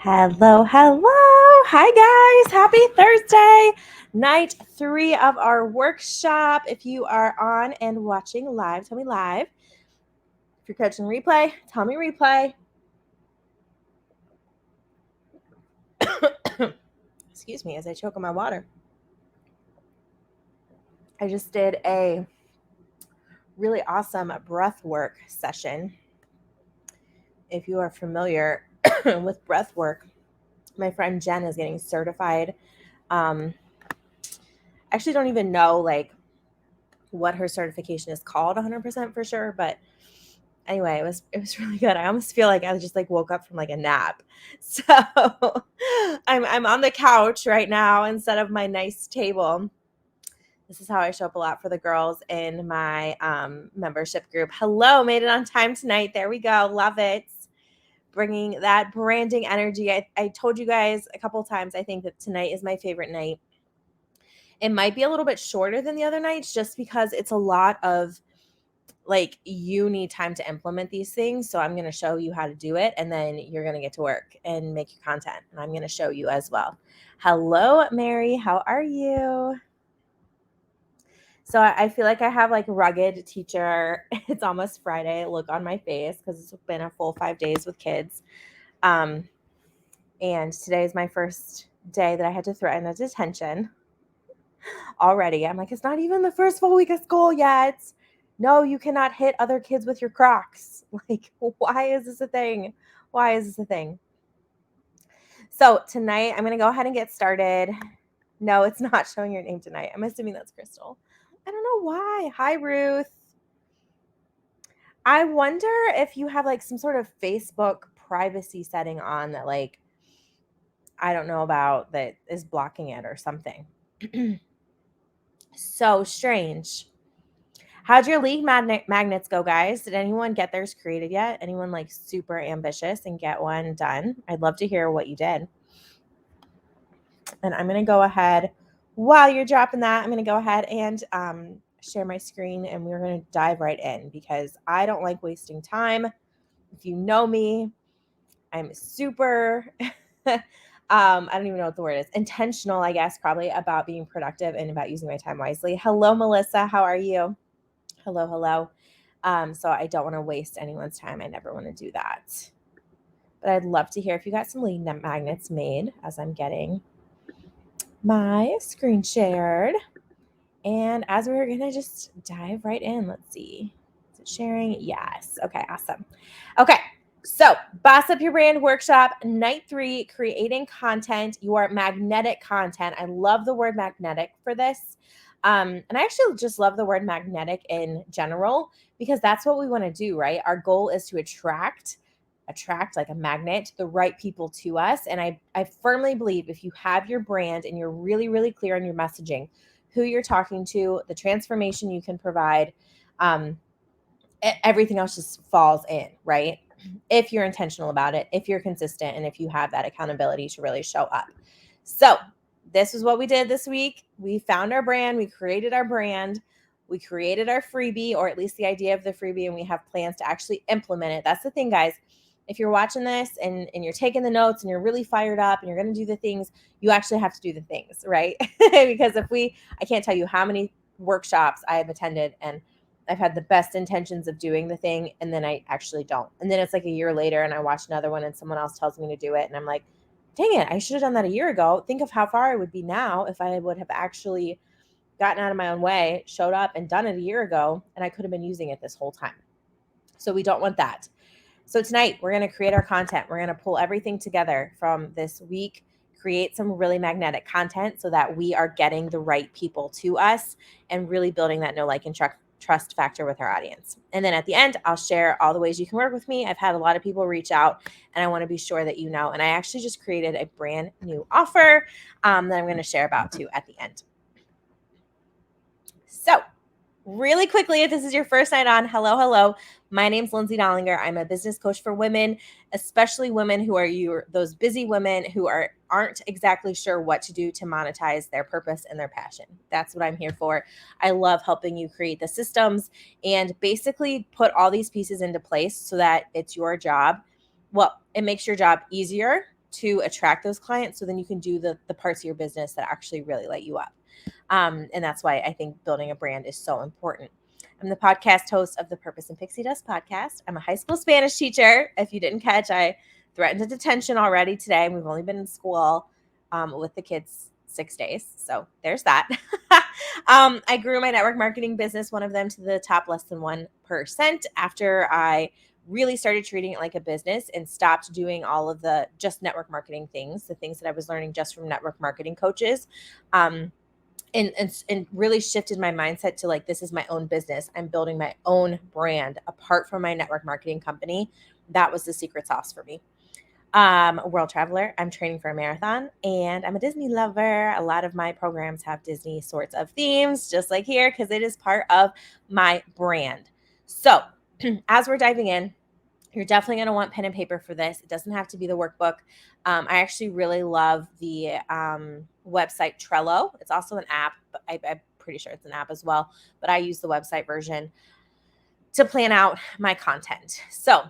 Hello, hello. Hi, guys. Happy Thursday. Night 3 of our workshop. If you are on and watching live, tell me live. If you're catching replay, tell me replay. Excuse me as I choke on my water. I just did a really awesome breath work session. If you are familiar with breath work, my friend Jen is getting certified. I actually don't even know what her certification is called 100% for sure, but anyway, it was really good. I almost feel like I just woke up from a nap. So I'm on the couch right now instead of my nice table. This is how I show up a lot for the girls in my membership group. Hello, made it on time tonight. There we go. Love it. Bringing that branding energy. I told you guys a couple times, I think that tonight is my favorite night. It might be a little bit shorter than the other nights just because it's a lot of you need time to implement these things. So I'm going to show you how to do it, and then you're going to get to work and make your content. And I'm going to show you as well. Hello, Mary. How are you? So I feel like I have rugged teacher. It's almost Friday look on my face because it's been a full 5 days with kids. And today is my first day that I had to threaten a detention already. I'm like, it's not even the first full week of school yet. No, you cannot hit other kids with your Crocs. Why is this a thing? Why is this a thing? So tonight, I'm going to go ahead and get started. No, it's not showing your name tonight. I'm assuming that's Crystal. I don't know why. Hi, Ruth. I wonder if you have some sort of Facebook privacy setting on that I don't know about that is blocking it or something. So strange. How'd your league magnets go, guys? Did anyone get theirs created yet? Anyone super ambitious and get one done? I'd love to hear what you did. And I'm going to go ahead, while you're dropping that, I'm going to go ahead and share my screen, and we're going to dive right in because I don't like wasting time. If you know me, I'm super, I don't even know what the word is, intentional, I guess, probably about being productive and about using my time wisely. Hello, Melissa. How are you? Hello. So I don't want to waste anyone's time. I never want to do that. But I'd love to hear if you got some lead magnets made as I'm getting my screen shared. And as we're going to just dive right in, let's see. Is it sharing? Yes. Okay, awesome. Okay, so Boss Up Your Brand Workshop, Night 3, creating content, your magnetic content. I love the word magnetic for this. And I actually just love the word magnetic in general because that's what we want to do, right? Our goal is to attract like a magnet the right people to us. And I firmly believe if you have your brand and you're really, really clear on your messaging, who you're talking to, the transformation you can provide, everything else just falls in, right? If you're intentional about it, if you're consistent, and if you have that accountability to really show up. So this is what we did this week. We found our brand. We created our brand. We created our freebie, or at least the idea of the freebie, and we have plans to actually implement it. That's the thing, guys. If you're watching this and you're taking the notes and you're really fired up and you're going to do the things, you actually have to do the things, right? Because I can't tell you how many workshops I have attended and I've had the best intentions of doing the thing, and then I actually don't. And then it's a year later and I watch another one and someone else tells me to do it. And I'm like, dang it, I should have done that a year ago. Think of how far I would be now if I would have actually gotten out of my own way, showed up and done it a year ago, and I could have been using it this whole time. So we don't want that. So tonight we're going to create our content. We're going to pull everything together from this week, create some really magnetic content so that we are getting the right people to us and really building that know, like, and trust factor with our audience. And then at the end, I'll share all the ways you can work with me. I've had a lot of people reach out and I want to be sure that you know. And I actually just created a brand new offer that I'm going to share about too at the end. So really quickly, if this is your first night on, hello. My name's Lindsay Dollinger. I'm a business coach for women, especially women who are those busy women who aren't exactly sure what to do to monetize their purpose and their passion. That's what I'm here for. I love helping you create the systems and basically put all these pieces into place so that it's your job. Well, it makes your job easier to attract those clients so then you can do the parts of your business that actually really light you up. And that's why I think building a brand is so important. I'm the podcast host of the Purpose and Pixie Dust podcast. I'm a high school Spanish teacher. If you didn't catch, I threatened a detention already today. We've only been in school with the kids 6 days. So there's that. I grew my network marketing business, one of them, to the top less than 1% after I really started treating it like a business and stopped doing all of the just network marketing things, the things that I was learning just from network marketing coaches. And really shifted my mindset to like, this is my own business. I'm building my own brand apart from my network marketing company. That was the secret sauce for me. A world traveler. I'm training for a marathon, and I'm a Disney lover. A lot of my programs have Disney sorts of themes, just like here, because it is part of my brand. So as we're diving in, you're definitely going to want pen and paper for this. It doesn't have to be the workbook. I actually really love the website Trello. It's also an app, but I'm pretty sure it's an app as well. But I use the website version to plan out my content. So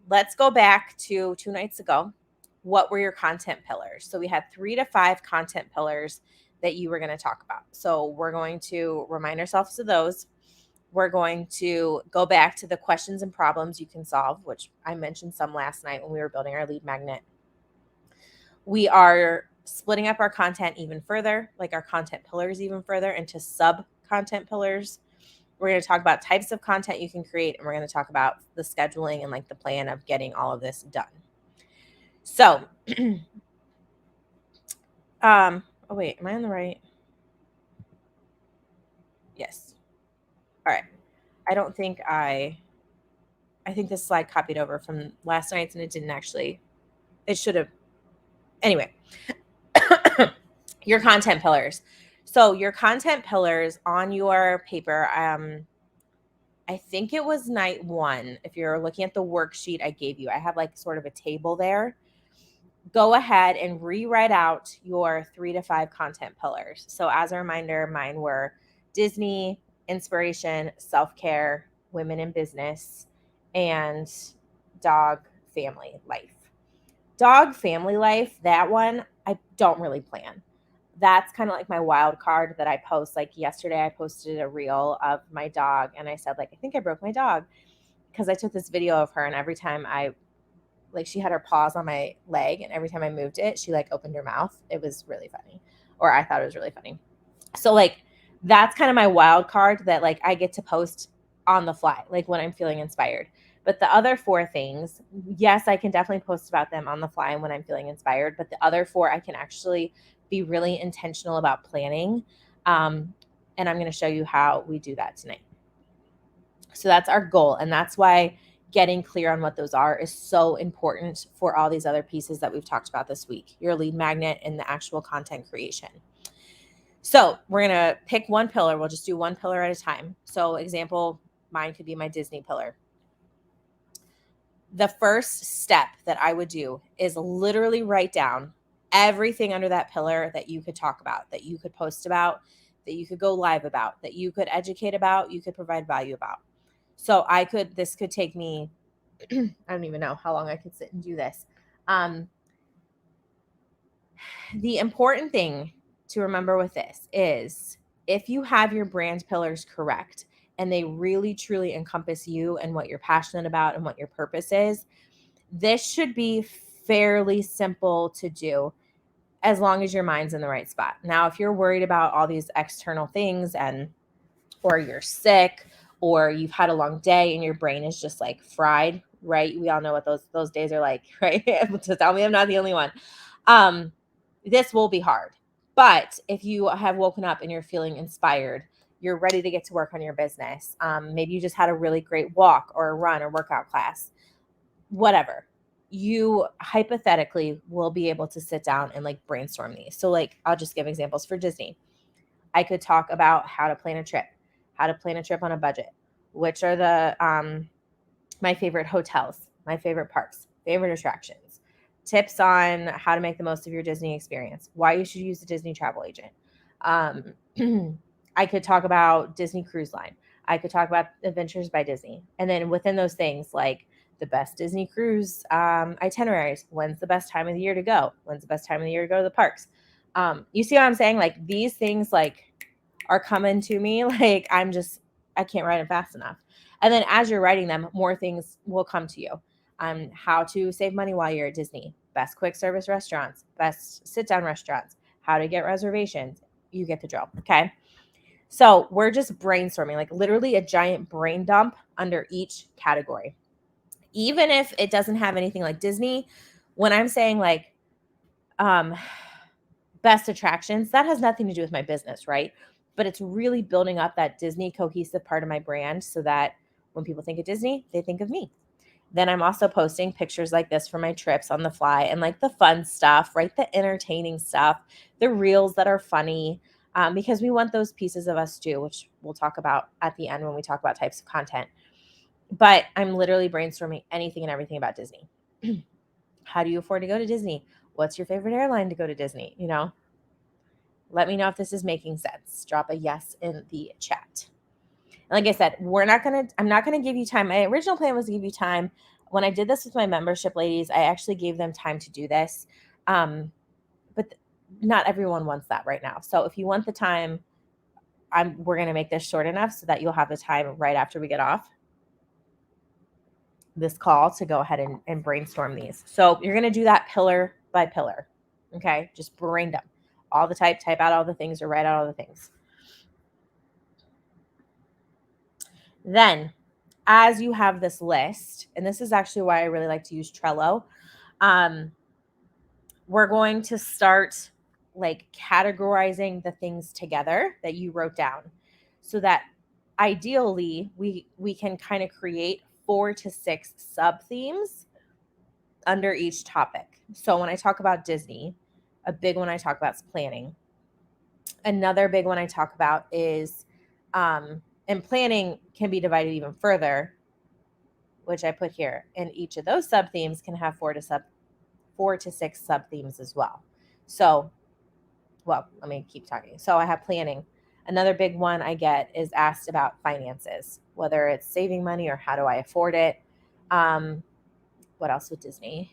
let's go back to 2 nights ago. What were your content pillars? So we had 3 to 5 content pillars that you were going to talk about. So we're going to remind ourselves of those. We're going to go back to the questions and problems you can solve, which I mentioned some last night when we were building our lead magnet. We are splitting up our content even further, like our content pillars even further, into sub content pillars. We're going to talk about types of content you can create, and we're going to talk about the scheduling and like the plan of getting all of this done. So, oh wait, am I on the right? Yes. All right. I think this slide copied over from last night's and it didn't actually, it should have. Anyway, your content pillars. So your content pillars on your paper, I think it was night 1. If you're looking at the worksheet I gave you, I have like sort of a table there. Go ahead and rewrite out your 3 to 5 content pillars. So as a reminder, mine were Disney, inspiration, self-care, women in business, and dog family life. Dog family life, that one, I don't really plan. That's kind of like my wild card that I post. Like yesterday, I posted a reel of my dog and I said, like, I think I broke my dog because I took this video of her and every time she had her paws on my leg and every time I moved it, she like opened her mouth. It was really funny, or I thought it was really funny. So like, that's kind of my wild card that like I get to post on the fly, like when I'm feeling inspired. But the other 4 things, yes, I can definitely post about them on the fly when I'm feeling inspired. But the other 4, I can actually be really intentional about planning. And I'm going to show you how we do that tonight. So that's our goal. And that's why getting clear on what those are is so important for all these other pieces that we've talked about this week, your lead magnet and the actual content creation. So we're going to pick one pillar. We'll just do one pillar at a time. So example, mine could be my Disney pillar. The first step that I would do is literally write down everything under that pillar that you could talk about, that you could post about, that you could go live about, that you could educate about, you could provide value about. So this could take me, I don't even know how long I could sit and do this. The important thing to remember with this is if you have your brand pillars correct and they really truly encompass you and what you're passionate about and what your purpose is, this should be fairly simple to do as long as your mind's in the right spot. Now, if you're worried about all these external things or you're sick or you've had a long day and your brain is just like fried, right? We all know what those days are like, right? To tell me I'm not the only one. This will be hard. But if you have woken up and you're feeling inspired, you're ready to get to work on your business. Maybe you just had a really great walk or a run or workout class, whatever. You hypothetically will be able to sit down and like brainstorm these. So like, I'll just give examples for Disney. I could talk about how to plan a trip on a budget, which are the my favorite hotels, my favorite parks, favorite attractions, tips on how to make the most of your Disney experience, why you should use a Disney travel agent. I could talk about Disney Cruise Line. I could talk about Adventures by Disney. And then within those things, like the best Disney cruise itineraries. When's the best time of the year to go? When's the best time of the year to go to the parks? You see what I'm saying? Like these things like are coming to me. Like I can't write them fast enough. And then as you're writing them, more things will come to you. How to save money while you're at Disney, best quick service restaurants, best sit down restaurants, how to get reservations. You get the drill. Okay. So we're just brainstorming, like literally a giant brain dump under each category. Even if it doesn't have anything like Disney, when I'm saying like best attractions, that has nothing to do with my business, right? But it's really building up that Disney cohesive part of my brand so that when people think of Disney, they think of me. Then I'm also posting pictures like this for my trips on the fly and like the fun stuff, right? The entertaining stuff, the reels that are funny, because we want those pieces of us too, which we'll talk about at the end when we talk about types of content. But I'm literally brainstorming anything and everything about Disney. How do you afford to go to Disney? What's your favorite airline to go to Disney? Let me know if this is making sense. Drop a yes in the chat. And like I said, I'm not gonna give you time. My original plan was to give you time. When I did this with my membership ladies, I actually gave them time to do this. But not everyone wants that right now. So if you want the time, we're gonna make this short enough so that you'll have the time right after we get off this call to go ahead and brainstorm these. So you're gonna do that pillar by pillar. Okay, just brain dump all the type out all the things, or write out all the things. Then, as you have this list, and this is actually why I really like to use Trello, we're going to start like categorizing the things together that you wrote down so that ideally we can kind of create 4 to 6 sub themes under each topic. So when I talk about Disney, a big one I talk about is planning. Another big one I talk about is and planning can be divided even further, which I put here. And each of those sub themes can have 4 to 6 sub themes as well. So, well, let me keep talking. So I have planning. Another big one I get is asked about finances, whether it's saving money or how do I afford it. What else with Disney?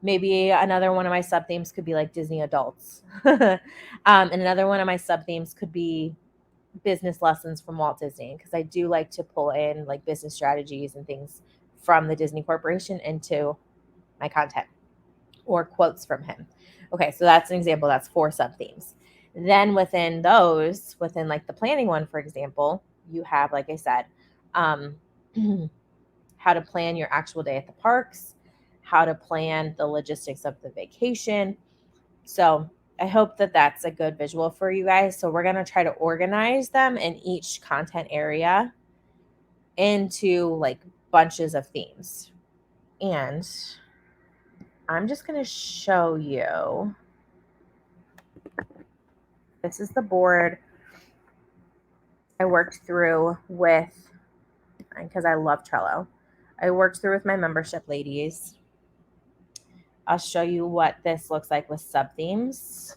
Maybe another one of my sub themes could be like Disney adults. And another one of my sub themes could be business lessons from Walt Disney, because I do like to pull in like business strategies and things from the Disney Corporation into my content, or quotes from him. Okay, so that's an example. That's 4 sub themes. Then within those, within like the planning one, for example, you have, like I said, how to plan your actual day at the parks, how to plan the logistics of the vacation. So I hope that that's a good visual for you guys. So we're going to try to organize them in each content area into like bunches of themes. And I'm just going to show you. This is the board I worked through with, because I love Trello. I worked through with my membership ladies. I'll show you what this looks like with sub themes,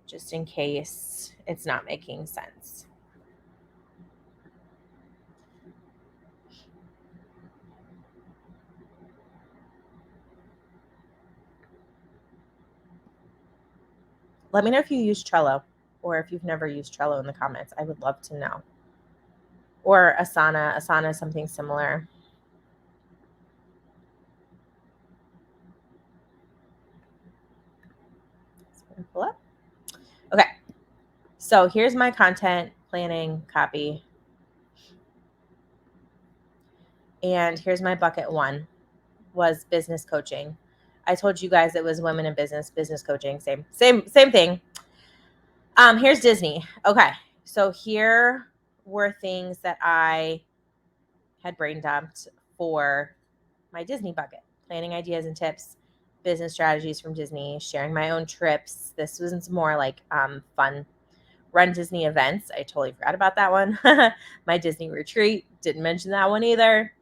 just in case it's not making sense. Let me know if you use Trello, or if you've never used Trello in the comments. I would love to know. Or Asana. Asana is something similar. Pull up. Okay. So here's my content planning copy. And here's my bucket 1 was business coaching. I told you guys it was women in business coaching, same thing. Here's Disney. Okay. So here were things that I had brain dumped for my Disney bucket: planning ideas and tips, business strategies from Disney, sharing my own trips. This was more like fun. Run Disney events. I totally forgot about that one. My Disney retreat. Didn't mention that one either.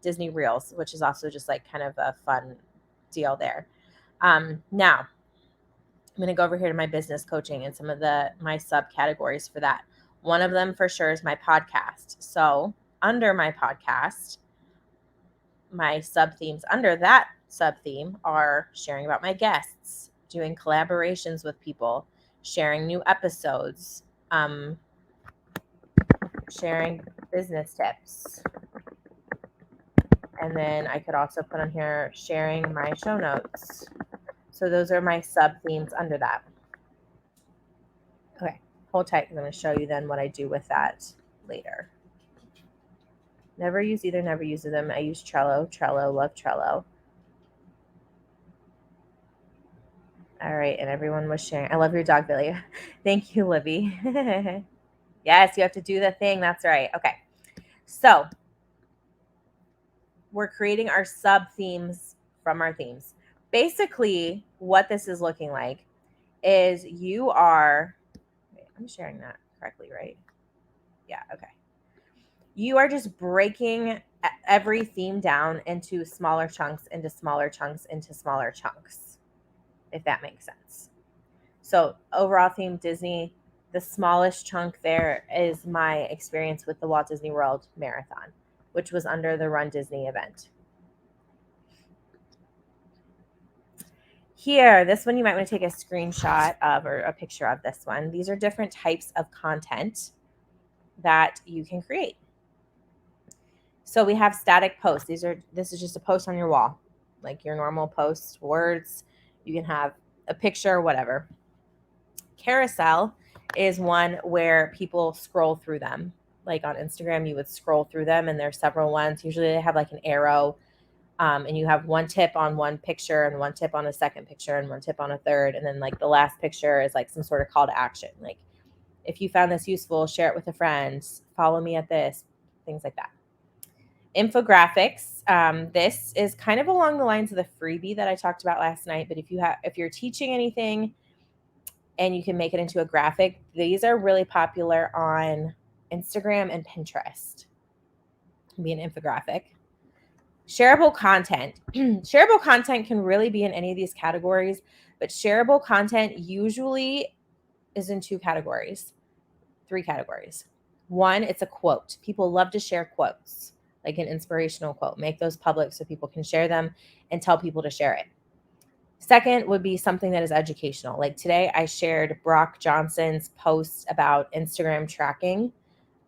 Disney Reels, which is also just like kind of a fun deal there. Now, I'm going to go over here to my business coaching and some of my subcategories for that. One of them for sure is my podcast. So under my podcast, my sub-themes under that sub-theme are sharing about my guests, doing collaborations with people, sharing new episodes, sharing business tips. And then I could also put on here sharing my show notes. So those are my sub-themes under that. Okay, hold tight because I'm going to show you then what I do with that later. Never use either, never use them. I use Trello. Trello, love Trello. All right, and everyone was sharing. I love your dog, Billy. Thank you, Libby. Yes, you have to do the thing. That's right. Okay, so we're creating our sub-themes from our themes. Basically, what this is looking like is you are, wait, I'm sharing that correctly, right? Yeah, okay. You are just breaking every theme down into smaller chunks, into smaller chunks, into smaller chunks, if that makes sense. So overall theme Disney, the smallest chunk there is my experience with the Walt Disney World Marathon, which was under the Run Disney event. Here, this one you might want to take a screenshot of or a picture of this one. These are different types of content that you can create. So we have static posts. This is just a post on your wall, like your normal post, words. You can have a picture, whatever. Carousel is one where people scroll through them. Like on Instagram, you would scroll through them, and there's several ones. Usually they have like an arrow, and you have one tip on one picture and one tip on a second picture and one tip on a third. And then like the last picture is like some sort of call to action. Like, if you found this useful, share it with a friend, follow me at this, things like that. Infographics. This is kind of along the lines of the freebie that I talked about last night. But if you're teaching anything and you can make it into a graphic, these are really popular on Instagram and Pinterest. Be an infographic. Shareable content. Shareable content can really be in any of these categories, but shareable content usually is in three categories. One, it's a quote. People love to share quotes, like an inspirational quote. Make those public so people can share them and tell people to share it. Second would be something that is educational. Like today, I shared Brock Johnson's post about Instagram tracking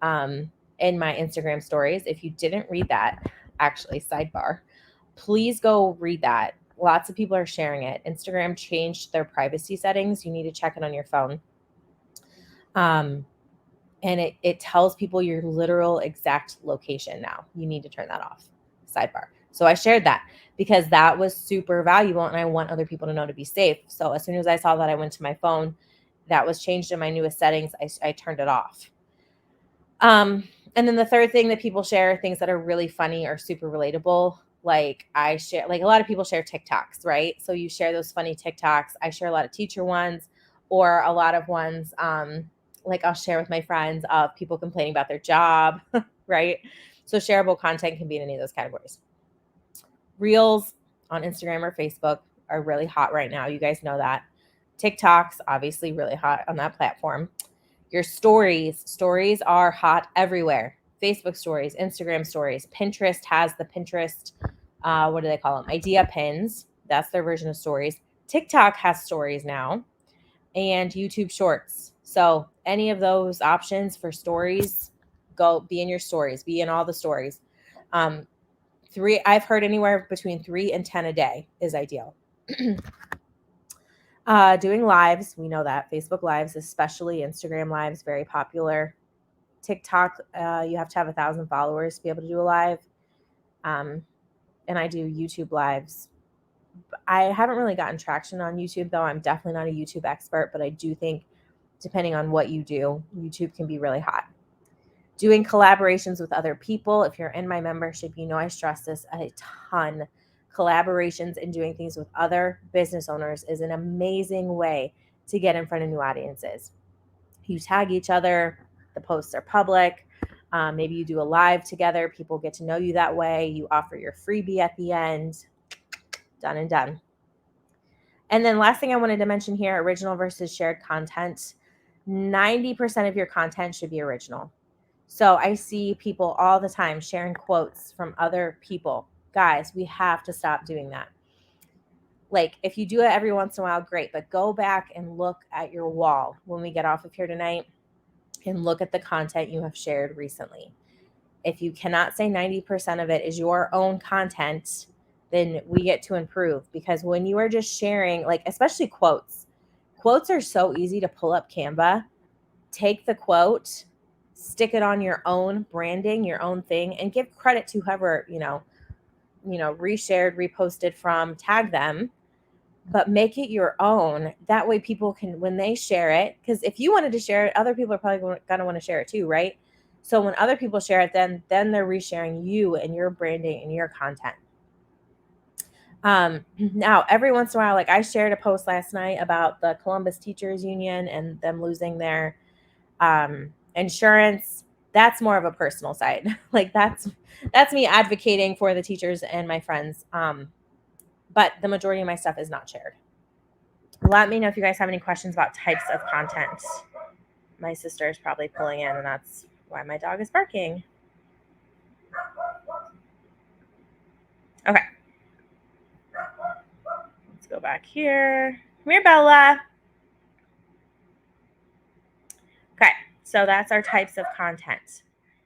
in my Instagram stories. If you didn't read that, actually, sidebar, please go read that. Lots of people are sharing it. Instagram changed their privacy settings. You need to check it on your phone. And it tells people your literal exact location now. You need to turn that off. Sidebar. So I shared that because that was super valuable and I want other people to know to be safe. So as soon as I saw that, I went to my phone. That was changed in my newest settings. I turned it off. And then the third thing that people share are things that are really funny or super relatable. Like I share, like a lot of people share TikToks, right? So you share those funny TikToks. I share a lot of teacher ones or a lot of ones, like I'll share with my friends of people complaining about their job, right? So shareable content can be in any of those categories. Reels on Instagram or Facebook are really hot right now. You guys know that. TikTok's obviously really hot on that platform. Your stories are hot everywhere. Facebook stories, Instagram stories. Pinterest has the Pinterest, what do they call them? Idea pins. That's their version of stories. TikTok has stories now, and YouTube shorts. So any of those options for stories, go be in your stories, be in all the stories. I've heard anywhere between 3 and 10 a day is ideal. Doing lives, we know that. Facebook lives, especially Instagram lives, very popular. TikTok, you have to have 1,000 followers to be able to do a live. And I do YouTube lives. I haven't really gotten traction on YouTube, though. I'm definitely not a YouTube expert, but I do think depending on what you do, YouTube can be really hot. Doing collaborations with other people. If you're in my membership, you know I stress this a ton. Collaborations and doing things with other business owners is an amazing way to get in front of new audiences. You tag each other, the posts are public. Maybe you do a live together. People get to know you that way. You offer your freebie at the end. Done and done. And then last thing I wanted to mention here, original versus shared content. 90% of your content should be original. So I see people all the time sharing quotes from other people. Guys, we have to stop doing that. Like, if you do it every once in a while, great, but go back and look at your wall when we get off of here tonight and look at the content you have shared recently. If you cannot say 90% of it is your own content, then we get to improve, because when you are just sharing, like, especially quotes are so easy to pull up Canva, take the quote, stick it on your own branding, your own thing, and give credit to whoever, reshared, reposted from, tag them, but make it your own. That way people can, when they share it, because if you wanted to share it, other people are probably going to want to share it too, right? So when other people share it, then they're resharing you and your branding and your content. Now, every once in a while, like I shared a post last night about the Columbus Teachers Union and them losing their insurance. That's more of a personal side. Like that's me advocating for the teachers and my friends. But the majority of my stuff is not shared. Let me know if you guys have any questions about types of content. My sister is probably pulling in, and that's why my dog is barking. Okay. Let's go back here. Come here, Bella. Okay, so that's our types of content.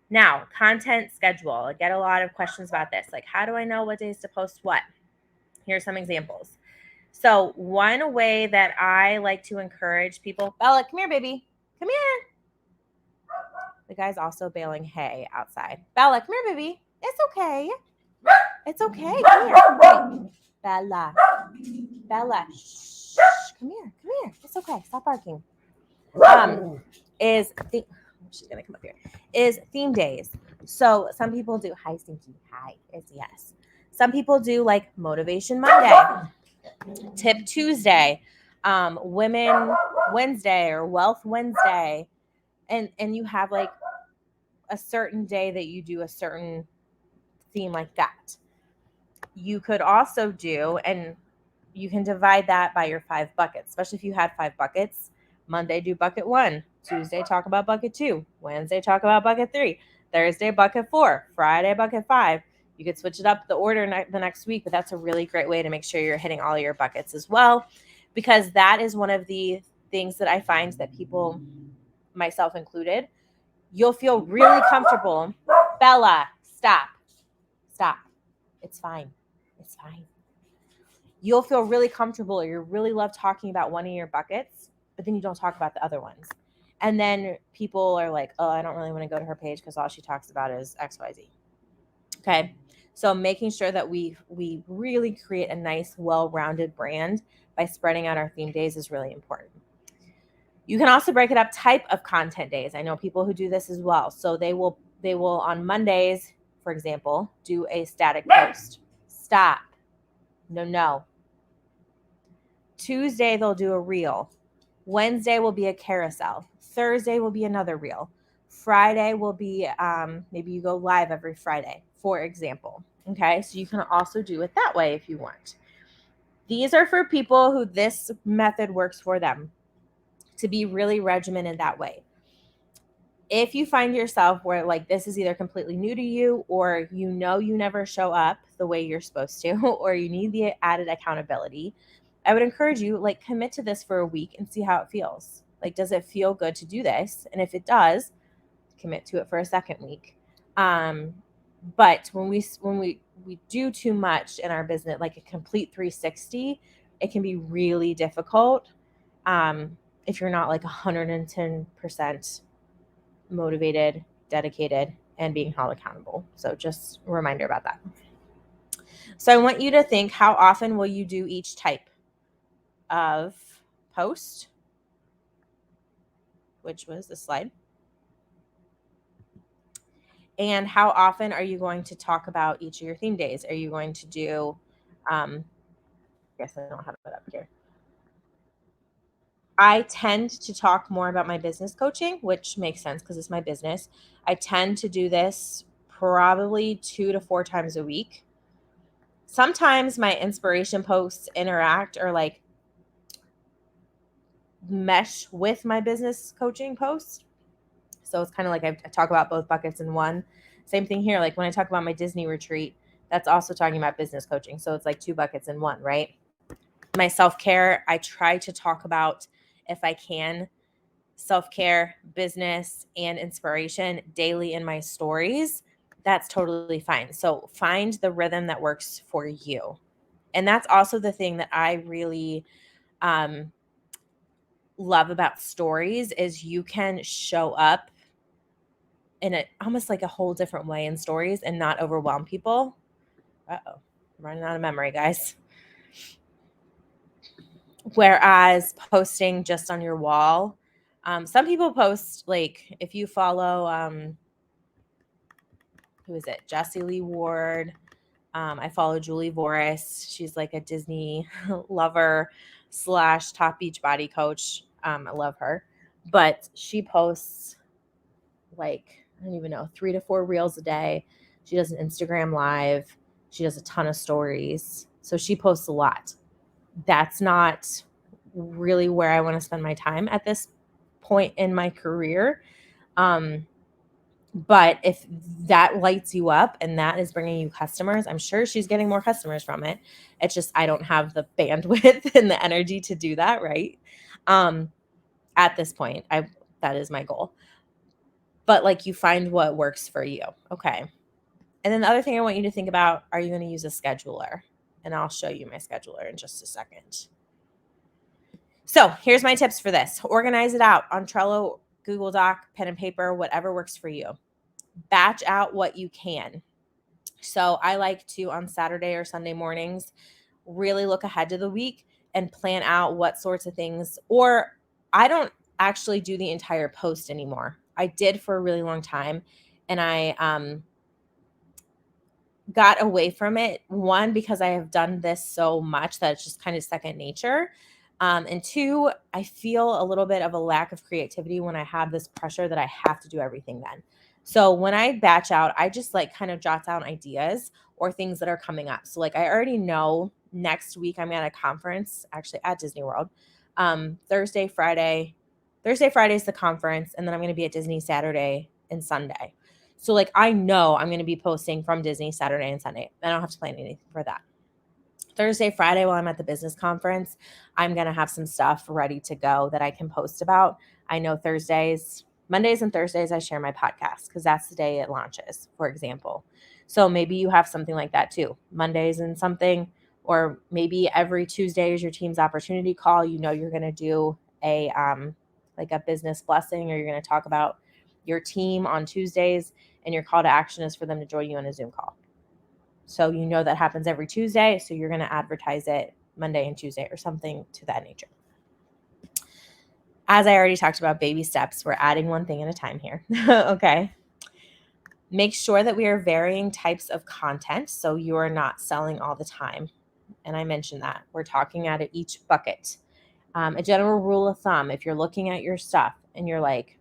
Now, content schedule. I get a lot of questions about this. Like, how do I know what days to post what? Here's some examples. So one way that I like to encourage people, Bella, come here, baby. Come here. The guy's also baling hay outside. Bella, come here, baby. It's okay. It's okay. Come here. Okay. Bella. Shh. Come here. It's okay. Stop barking. She's gonna come up here. Is theme days. So some people do. Hi, Stinky. Hi. It's yes. Some people do like Motivation Monday, Tip Tuesday, Women Wednesday, or Wealth Wednesday, and you have like a certain day that you do a certain theme like that. You could also do, and you can divide that by your 5 buckets, especially if you had 5 buckets. Monday, do bucket 1. Tuesday, talk about bucket 2. Wednesday, talk about bucket 3. Thursday, bucket 4. Friday, bucket 5. You could switch it up the order the next week, but that's a really great way to make sure you're hitting all your buckets as well, because that is one of the things that I find that people, myself included, you'll feel really comfortable. Bella, stop. It's fine. You'll feel really comfortable, or you really love talking about one of your buckets, but then you don't talk about the other ones. And then people are like, oh, I don't really want to go to her page because all she talks about is XYZ. Okay. So making sure that we really create a nice, well-rounded brand by spreading out our theme days is really important. You can also break it up type of content days. I know people who do this as well. So they will on Mondays, for example, do a static post. Stop. No. Tuesday, they'll do a reel. Wednesday will be a carousel. Thursday will be another reel. Friday will be, maybe you go live every Friday, for example. Okay, so you can also do it that way if you want. These are for people who this method works for them, to be really regimented that way. If you find yourself where like this is either completely new to you, or you never show up the way you're supposed to, or you need the added accountability, I would encourage you, like, commit to this for a week and see how it feels. Like, does it feel good to do this? And if it does, commit to it for a second week. But when we do too much in our business, like a complete 360, it can be really difficult if you're not like 110% motivated, dedicated, and being held accountable. So just a reminder about that. So I want you to think, how often will you do each type of post, which was the slide, and how often are you going to talk about each of your theme days? Are you going to do, I guess I don't have it up here. I tend to talk more about my business coaching, which makes sense because it's my business. I tend to do this probably 2 to 4 times a week. Sometimes my inspiration posts interact or like mesh with my business coaching posts. So it's kind of like I talk about both buckets in one. Same thing here. Like when I talk about my Disney retreat, that's also talking about business coaching. So it's like two buckets in one, right? My self-care, I try to talk about, if I can, self-care, business, and inspiration daily in my stories. That's totally fine. So find the rhythm that works for you. And that's also the thing that I really love about stories is you can show up in a almost like a whole different way in stories and not overwhelm people. Uh-oh, running out of memory, guys. Whereas posting just on your wall, some people post, like if you follow, who is it? Jessie Lee Ward. I follow Julie Voris. She's like a Disney lover / top beach body coach. I love her, but she posts like, I don't even know, 3 to 4 reels a day. She does an Instagram live. She does a ton of stories. So she posts a lot. That's not really where I want to spend my time at this point in my career. But if that lights you up and that is bringing you customers, I'm sure she's getting more customers from it. It's just I don't have the bandwidth and the energy to do that, right? At this point, that is my goal. But like you find what works for you. Okay. And then the other thing I want you to think about, are you going to use a scheduler? And I'll show you my scheduler in just a second. So here's my tips for this. Organize it out on Trello, Google Doc, pen and paper, whatever works for you. Batch out what you can. So I like to, on Saturday or Sunday mornings, really look ahead to the week and plan out what sorts of things, or I don't actually do the entire post anymore. I did for a really long time, and I got away from it. One, because I have done this so much that it's just kind of second nature. And two, I feel a little bit of a lack of creativity when I have this pressure that I have to do everything then. So when I batch out, I just like kind of jot down ideas or things that are coming up. So like I already know next week I'm at a conference, actually at Disney World. Thursday, Friday is the conference, and then I'm going to be at Disney Saturday and Sunday. So like I know I'm going to be posting from Disney Saturday and Sunday. I don't have to plan anything for that. Thursday, Friday, while I'm at the business conference, I'm going to have some stuff ready to go that I can post about. I know Mondays and Thursdays, I share my podcast because that's the day it launches, for example. So maybe you have something like that too. Mondays and something, or maybe every Tuesday is your team's opportunity call. You know, you're going to do a like a business blessing, or you're going to talk about your team on Tuesdays, and your call to action is for them to join you on a Zoom call. So you know that happens every Tuesday. So you're going to advertise it Monday and Tuesday or something to that nature. As I already talked about, baby steps, we're adding one thing at a time here. Okay. Make sure that we are varying types of content so you are not selling all the time. And I mentioned that. We're talking out of each bucket. A general rule of thumb, if you're looking at your stuff and you're like,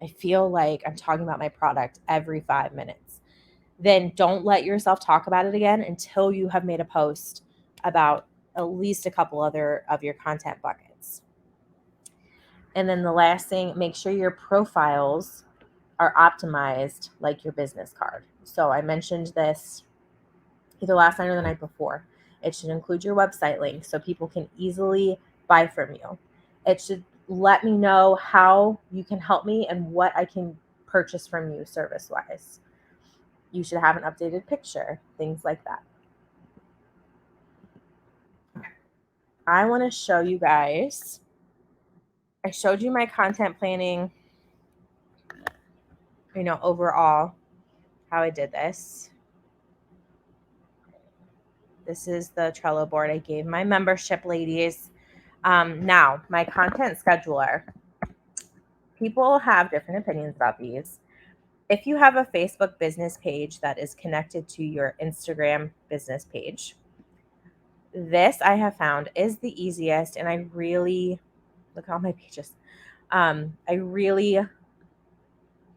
I feel like I'm talking about my product every 5 minutes, then don't let yourself talk about it again until you have made a post about at least a couple other of your content buckets. And then the last thing, make sure your profiles are optimized like your business card. So I mentioned this either last night or the night before. It should include your website link so people can easily buy from you. It should let me know how you can help me and what I can purchase from you service-wise. You should have an updated picture, things like that. I want to show you guys. I showed you my content planning, overall, how I did this. This is the Trello board I gave my membership ladies. Now, my content scheduler. People have different opinions about these. If you have a Facebook business page that is connected to your Instagram business page, this I have found is the easiest, and I really look at all my pages. I really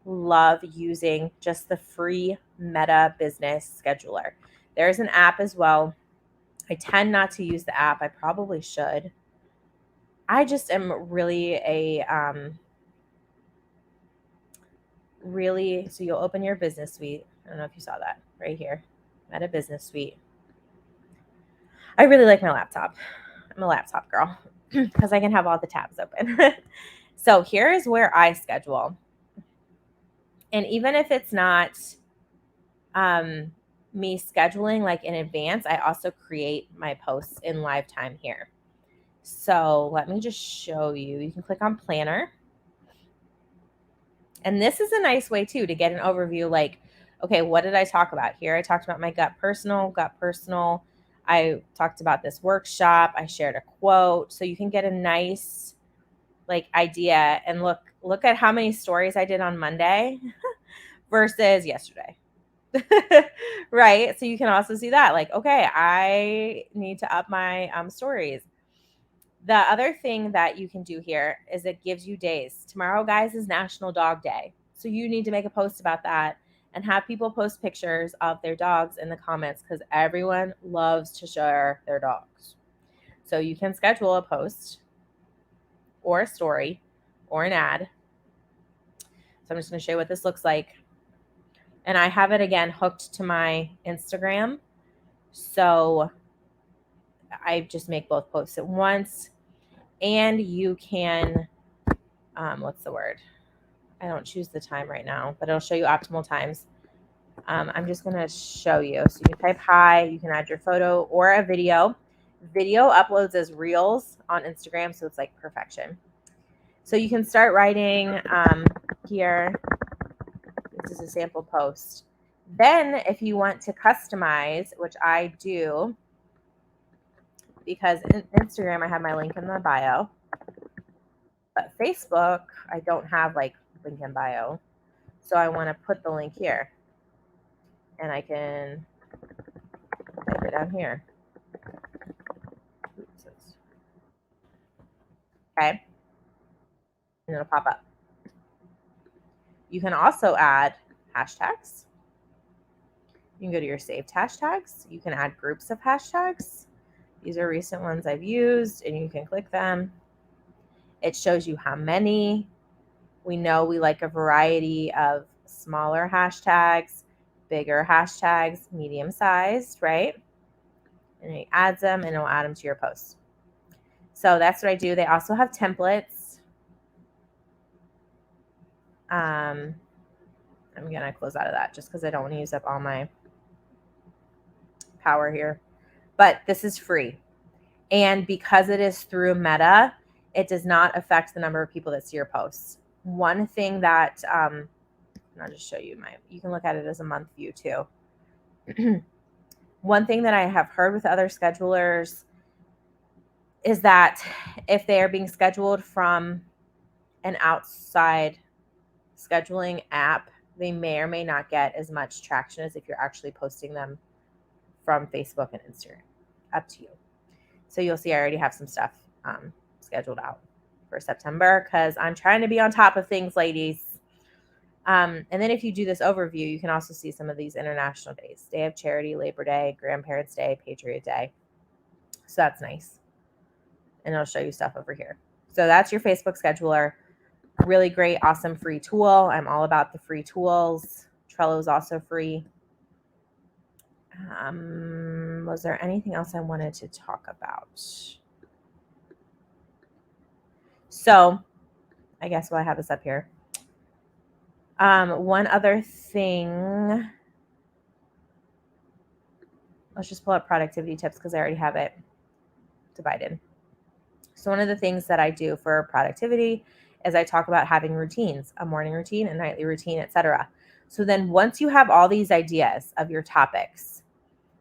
love using just the free Meta Business Scheduler. There's an app as well. I tend not to use the app. I probably should. I just am really a really, so you'll open your business suite. I don't know if you saw that right here. I'm at a business suite. I really like my laptop. I'm a laptop girl because I can have all the tabs open. So here is where I schedule. And even if it's not me scheduling like in advance, I also create my posts in live time here. So let me just show you. You can click on planner. And this is a nice way too to get an overview like, okay, what did I talk about here? I talked about my gut personal. I talked about this workshop. I shared a quote. So you can get a nice like idea and look at how many stories I did on Monday versus yesterday. Right? So you can also see that like, okay, I need to up my stories. The other thing that you can do here is it gives you days. Tomorrow, guys, is National Dog Day. So you need to make a post about that and have people post pictures of their dogs in the comments because everyone loves to share their dogs. So you can schedule a post or a story or an ad. So I'm just going to show you what this looks like. And I have it again hooked to my Instagram. So I just make both posts at once. And you can, what's the word? I don't choose the time right now, but it'll show you optimal times. I'm just going to show you. So you can type hi, you can add your photo or a video. Video uploads as reels on Instagram, so it's like perfection. So you can start writing here. This is a sample post. Then if you want to customize, which I do, because in Instagram I have my link in the bio, but Facebook I don't have like link in bio. So I want to put the link here. And I can type it down here. Okay. And it'll pop up. You can also add hashtags. You can go to your saved hashtags. You can add groups of hashtags. These are recent ones I've used, and you can click them. It shows you how many. We know we like a variety of smaller hashtags, bigger hashtags, medium-sized, right? And it adds them, and it'll add them to your posts. So that's what I do. They also have templates. I'm going to close out of that just because I don't want to use up all my power here. But this is free. And because it is through Meta, it does not affect the number of people that see your posts. One thing that, I'll just show you you can look at it as a month view too. One thing that I have heard with other schedulers is that if they are being scheduled from an outside scheduling app, they may or may not get as much traction as if you're actually posting them from Facebook and Instagram. Up to you. So you'll see I already have some stuff scheduled out for September because I'm trying to be on top of things, ladies. And then if you do this overview, you can also see some of these international days. Day of Charity, Labor Day, Grandparents' Day, Patriot Day. So that's nice. And it'll show you stuff over here. So that's your Facebook scheduler. Really great, awesome free tool. I'm all about the free tools. Trello is also free. Was there anything else I wanted to talk about? So I guess while I have this up here, one other thing, let's just pull up productivity tips because I already have it divided. So one of the things that I do for productivity is I talk about having routines, a morning routine, a nightly routine, etc. So then once you have all these ideas of your topics,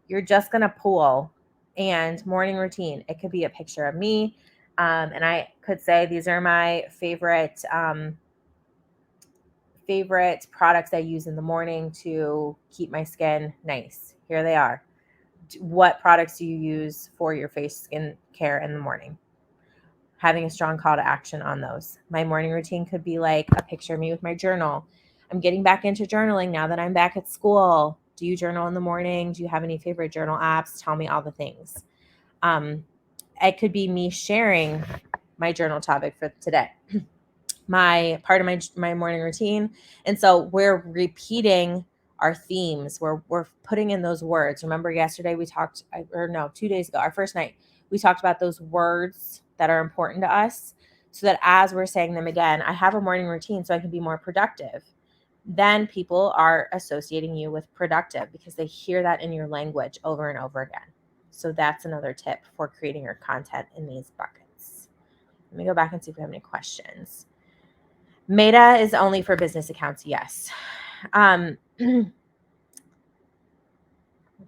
you're just going to pull and morning routine. It could be a picture of me. And I could say, these are my favorite products I use in the morning to keep my skin nice. Here they are. What products do you use for your face skin care in the morning? Having a strong call to action on those. My morning routine could be like a picture of me with my journal. I'm getting back into journaling now that I'm back at school. Do you journal in the morning? Do you have any favorite journal apps? Tell me all the things. It could be me sharing my journal topic for today. part of my morning routine. And so we're repeating our themes. We're putting in those words. Remember yesterday we talked, or no, 2 days ago, our first night, we talked about those words that are important to us, so that as we're saying them again, I have a morning routine so I can be more productive. Then people are associating you with productive because they hear that in your language over and over again. So that's another tip for creating your content in these buckets. Let me go back and see if we have any questions. Meta is only for business accounts. Yes. Let's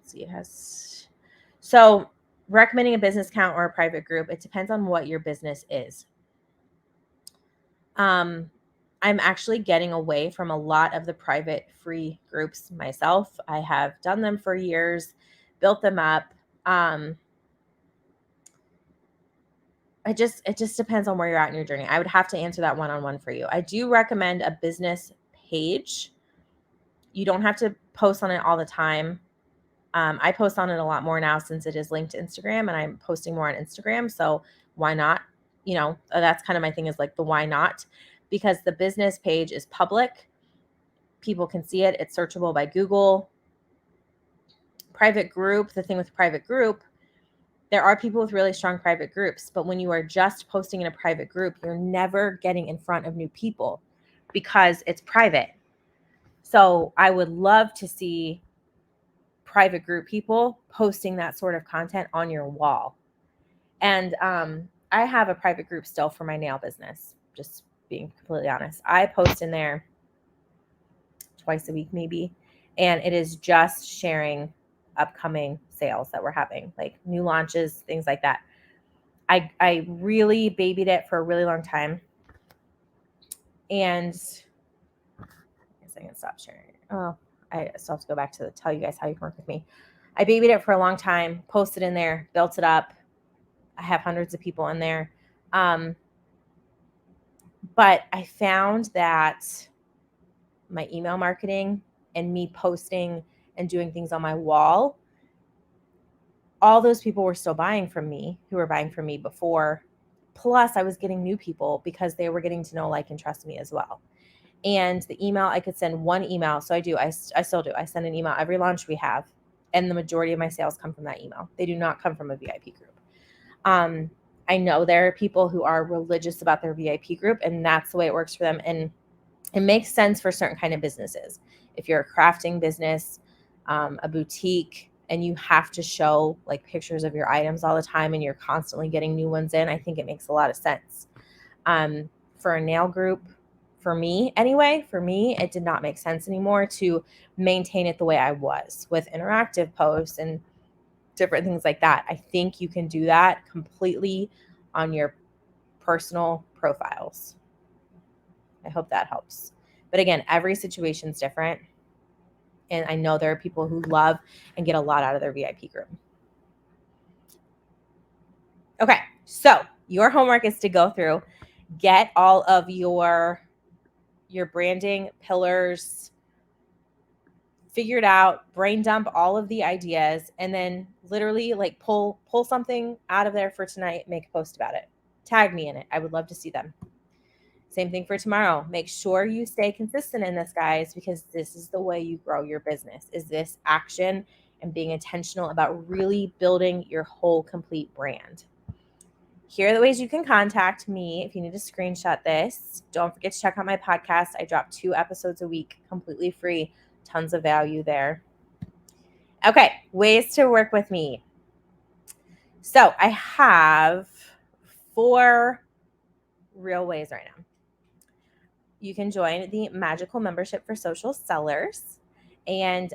see. It has. So recommending a business account or a private group, it depends on what your business is. I'm actually getting away from a lot of the private free groups myself. I have done them for years, built them up. It just depends on where you're at in your journey. I would have to answer that one-on-one for you. I do recommend a business page. You don't have to post on it all the time. I post on it a lot more now since it is linked to Instagram, and I'm posting more on Instagram. So why not? That's kind of my thing, is like the why not, because the business page is public. People can see it. It's searchable by Google. Private group, the thing with private group, there are people with really strong private groups, but when you are just posting in a private group, you're never getting in front of new people because it's private. So I would love to see private group people posting that sort of content on your wall. And I have a private group still for my nail business, just being completely honest. I post in there twice a week maybe, and it is just sharing upcoming sales that we're having, like new launches, things like that. I really babied it for a really long time, and I guess I can stop sharing. Oh, I still have to go back to tell you guys how you can work with me. I babied it for a long time, posted in there, built it up. I have hundreds of people in there. But I found that my email marketing and me posting and doing things on my wall, all those people were still buying from me who were buying from me before. Plus, I was getting new people because they were getting to know, like, and trust me as well. And the email, I could send one email. So I still do. I send an email every launch we have. And the majority of my sales come from that email. They do not come from a VIP group. I know there are people who are religious about their VIP group, and that's the way it works for them. And it makes sense for certain kind of businesses. If you're a crafting business, a boutique, and you have to show like pictures of your items all the time and you're constantly getting new ones in, I think it makes a lot of sense. For a nail group, for me, it did not make sense anymore to maintain it the way I was with interactive posts and different things like that. I think you can do that completely on your personal profiles. I hope that helps. But again, every situation is different. And I know there are people who love and get a lot out of their VIP group. Okay, so your homework is to go through, get all of your branding pillars figured out, brain dump all of the ideas, and then literally like pull something out of there for tonight, make a post about it. Tag me in it. I would love to see them. Same thing for tomorrow. Make sure you stay consistent in this, guys, because this is the way you grow your business, is this action and being intentional about really building your whole complete brand. Here are the ways you can contact me if you need to screenshot this. Don't forget to check out my podcast. I drop 2 episodes a week, completely free. Tons of value there. Okay, ways to work with me. So I have 4 real ways right now. You can join the Magical Membership for Social Sellers. And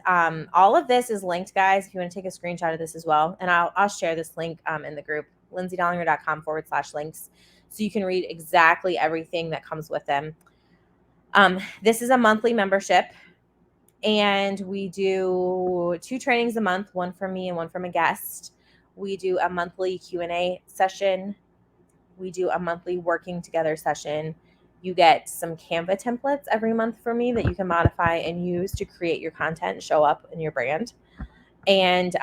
all of this is linked, guys, if you want to take a screenshot of this as well. And I'll share this link in the group, lindsaydollinger.com/links. So you can read exactly everything that comes with them. This is a monthly membership. And we do 2 trainings a month, one from me and one from a guest. We do a monthly Q&A session. We do a monthly working together session. You get some Canva templates every month from me that you can modify and use to create your content and show up in your brand. And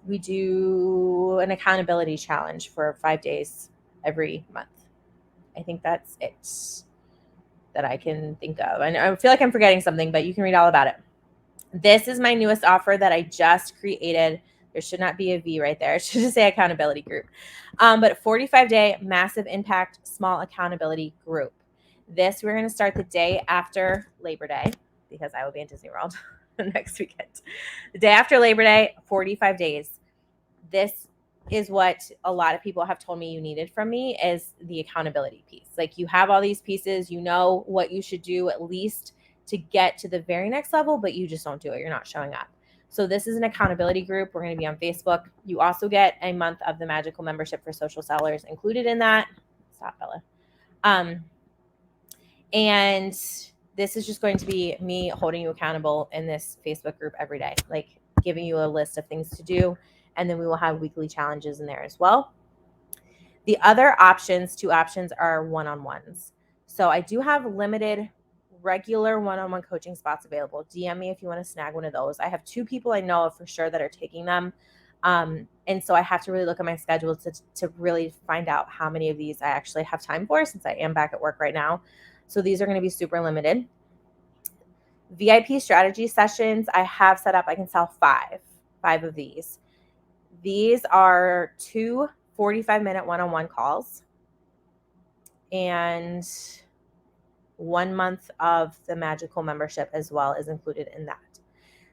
we do an accountability challenge for 5 days every month. I think that's it that I can think of. And I feel like I'm forgetting something, but you can read all about it. This is my newest offer that I just created. There should not be a V right there. It should just say accountability group. But 45-day massive impact small accountability group. This we're going to start the day after Labor Day because I will be in Disney World next weekend. The day after Labor Day, 45 days. This is what a lot of people have told me you needed from me is the accountability piece. Like you have all these pieces, you know what you should do at least to get to the very next level, but you just don't do it. You're not showing up. So this is an accountability group. We're going to be on Facebook. You also get a month of the Magical membership for social sellers included in that. Stop, Bella. And this is just going to be me holding you accountable in this Facebook group every day, like giving you a list of things to do. And then we will have weekly challenges in there as well. The other options, 2 options, are one-on-ones. So I do have limited regular one-on-one coaching spots available. DM me if you want to snag one of those. I have 2 people I know of for sure that are taking them. And so I have to really look at my schedule to really find out how many of these I actually have time for since I am back at work right now. So these are going to be super limited. VIP strategy sessions, I have set up, I can sell 5 of these. These are 2 45-minute one-on-one calls and 1 month of the Magical membership as well is included in that.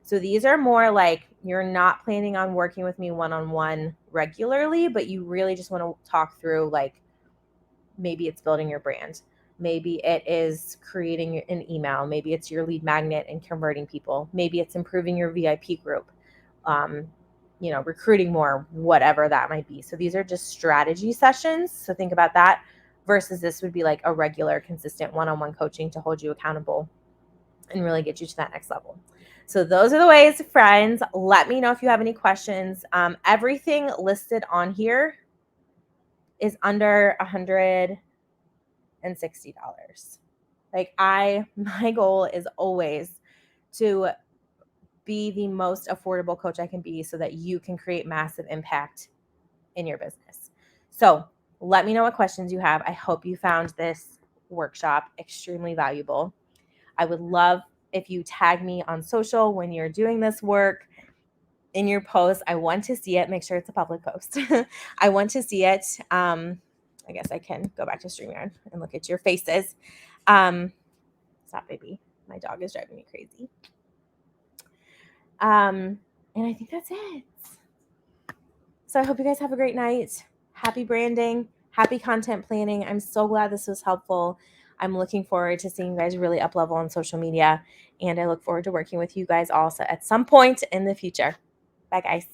So these are more like you're not planning on working with me one-on-one regularly, but you really just want to talk through like maybe it's building your brand. Maybe it is creating an email. Maybe it's your lead magnet and converting people. Maybe it's improving your VIP group, recruiting more, whatever that might be. So these are just strategy sessions. So think about that versus this would be like a regular, consistent one-on-one coaching to hold you accountable and really get you to that next level. So those are the ways, friends. Let me know if you have any questions. Everything listed on here is under $160. Like my goal is always to be the most affordable coach I can be so that you can create massive impact in your business. So let me know what questions you have. I hope you found this workshop extremely valuable. I would love if you tag me on social when you're doing this work in your post. I want to see it. Make sure it's a public post. I want to see it. I guess I can go back to StreamYard and look at your faces. Stop, baby. My dog is driving me crazy. And I think that's it. So I hope you guys have a great night. Happy branding, happy content planning. I'm so glad this was helpful. I'm looking forward to seeing you guys really up level on social media. And I look forward to working with you guys also at some point in the future. Bye, guys.